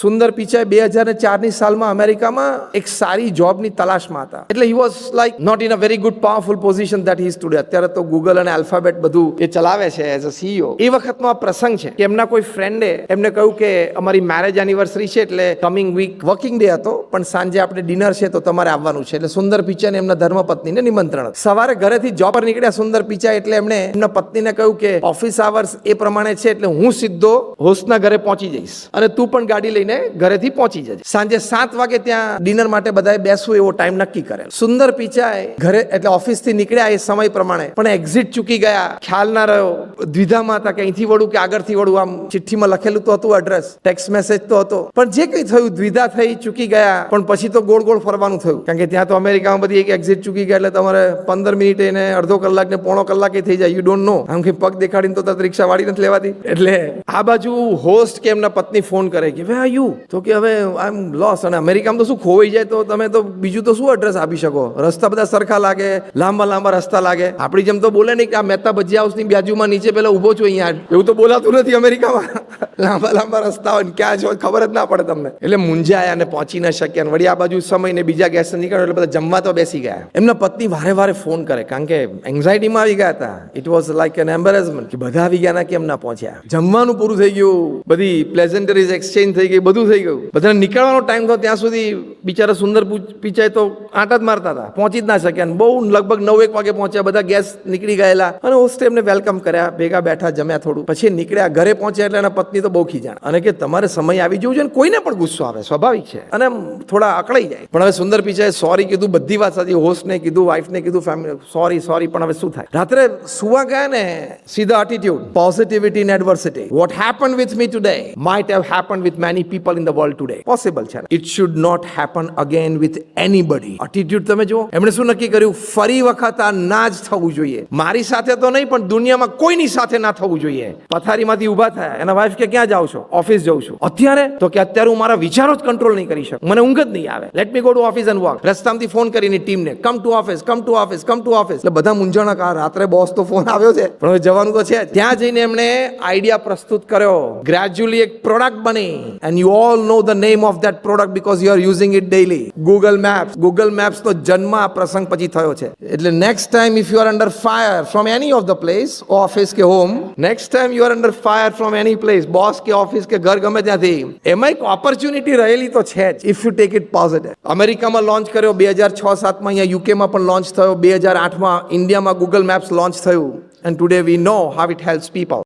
સુંદર પિચાઈ 2004ની સાલમાં અમેરિકામાં એક સારી જોબની તલાશમાં હતા. એટલે he was like not in a very good powerful position that he is today. અત્યારે તો ગૂગલ અને આલ્ફાબેટ બધું એ ચલાવે છે એઝ અ સીઈઓ. એ વખતનો આ પ્રસંગ છે કે એમના કોઈ ફ્રેન્ડે એમને કહ્યું કે અમારી મેરેજ એનિવર્સરી છે, એટલે કમિંગ વીક વર્કિંગ ડે હતો, પણ સાંજે આપણે ડિનર છે તો તમારે આવવાનું છે. એટલે સુંદર પિચાઈને એમના ધર્મપત્નીને નિમંત્રણ હતું. સવારે ઘરેથી જોબ પર નીકળ્યા સુંદર પિચાઈ, એટલે એમણે એમના પત્નીને કહ્યું કે ઓફિસ આવર્સ એ પ્રમાણે છે, એટલે હું સીધો હોસ્ટના ઘરે પહોંચી જઈશ અને તું પણ ગાડી લઈને ઘરેથી પહોંચી જજે. સાંજે 7 વાગે ત્યાં ડિનર માટે બધાએ બેસવું એવો ટાઈમ નક્કી કરેલો. સુંદર પિચાઈ ઘરે એટલે ઓફિસ થી નીકળ્યા એ સમય પ્રમાણે, પણ એક્ઝિટ ચૂકી ગયા. ખ્યાલ ના રહ્યો, દ્વિધામાં હતા કે અહીંથી વળું કે આગળથી વળું. આમ ચિઠ્ઠીમાં લખેલું તો હતું એડ્રેસ, ટેક્સ્ટ મેસેજ તો હતો, પણ જે કંઈ થયું દ્વિધા થઈ, ચૂકી ગયા. પણ પછી તો ગોળ ગોળ ફરવાનું થયું, કારણ કે ત્યાં તો અમેરિકામાં બધી એક એક્ઝિટ ચૂકી ગયા એટલે તમારે 15 મિનિટે ને અડધો કલાક ને પોણો કલાકે થઈ જાય. You don't know. આમ કે પગ દેખાડીને તો રિક્ષા વાળી નથી લેવાતી. એટલે આ બાજુ હોસ્ટ કે એમના પત્ની ફોન કરે કે વે આર યુ, તો કે હવે આઈ એમ લોસ. અને અમેરિકામાં તો શું ખોવાઈ જાય તો તમે તો બીજું તો શું એડ્રેસ આપી શકો? રસ્તા બધા સરખા લાગે, લાંબા લાંબા રસ્તા લાગે. આપણી જેમ તો બોલે નહીં કે આ મહેતા ભજીયા હાઉસની બાજુમાં નીચે પેલા ઉભો છું અહીંયા. એવું તો બોલાતું નથી અમેરિકામાં. લાંબા લાંબા રસ્તા હોય ક્યાં જો ખબર જ ના પડે તમને. એટલે મૂંઝાયા અને પહોંચી ન શક્યા. વળી આ બાજુ સમય ને બીજા ગેસ નીકળ્યો એટલે બધા જમવા તો બેસી ગયા. એમના પત્ની વારે વારે ફોન કરે, કારણ કે એન્ઝાઇટીમાં આવી ગયા હતા. ઇટ વોઝ લાઈક એન એમ્બેરેસમેન્ટ કે બધા આવી ગયા ના કેમ ના પહોંચ્યા. જમવાનું પૂરું થઈ ગયું, બધી પ્લેઝન્ટરીઝ એક્સચેન્જ થઈ ગઈ, બધું થઈ ગયું. બધાને નીકળવાનો ટાઈમ થયો ત્યાં સુધી બિચારા સુંદર પિચાઈ તો આંટા જ મારતા હતા, પહોંચી જ ના શક્યા. બહુ લગભગ 9-1 વાગે પહોંચ્યા, બધા ગેસ નીકળી ગયેલા અને હોસ્ટે એમને વેલકમ કર્યા, ભેગા બેઠા, જમ્યા, થોડું પછી નીકળ્યા. ઘરે પહોંચ્યા એટલે એના પત્ની તો બહુ ખીજાણ અને કે તમારે સમય આવી જવું છે. કોઈને પણ ગુસ્સો આવે, સ્વાભાવિક છે, અને થોડા અકળાઈ જાય. પણ હવે સુંદર પિચાઈ સોરી કીધું, બધી વાત સાચી, હોસ્ટને કીધું, વાઈફને કીધું, ફેમિલી સોરી. પણ હવે શું થાય? રાત્રે સુવા ગયા ને સીધા attitude, positivity in adversity. What happen with me today might have happen with many people in the world today. Possible છે. It should not happen again with anybody. Attitude તમે જુઓ. એમણે શું નક્કી કર્યું? ફરી વખત આ ના જ થવું જોઈએ. મારી સાથે તો નહીં, પણ દુનિયામાં કોઈની સાથે ના થવું જોઈએ. પથારીમાંથી ઊભા થયા. એના વાઈફ કે ક્યાં જાવ છો? ઓફિસ જઉં છું. અત્યારે તો કે અત્યારે હું મારા વિચારો જ કંટ્રોલ નહીં કરી શકું, મને ઊંઘ જ નહીં આવે. Let me go to office and work. રસ્તામાંથી ફોન કરીને ટીમને come to office, come to office, come to office. એટલે બધા મૂંઝાણા કા રાત્રે બોસ તો ફોન આવ્યો છે, પણ હવે જવાનું તો છે. ત્યાં જઈને એમણે આઈડિયા પ્રસ્તુત કર્યો. ગ્રેજ્યુઅલી એક પ્રોડક્ટ બની, and you all know the name of that product because you are using it daily. Google Maps. Google Maps તો જન્મ આ પ્રસંગ પછી થયો છે. એટલે next time if you are under fire from any of the place, office કે home, next time you are under fire from any place, boss કે ઓફિસ કે ઘર, ગમે ત્યાંથી, એમાં એક ઓપોર્ચ્યુનિટી રહેલી તો છે જ, if you take it positive. અમેરિકામાં લોન્ચ કર્યો 2006-07માં, અહીંયા યુકેમાં પણ લોન્ચ થયો 2008માં, ઇન્ડિયામાં ગૂગલ મેપ્સ લોન્ચ થયું. And today we know how it helps people.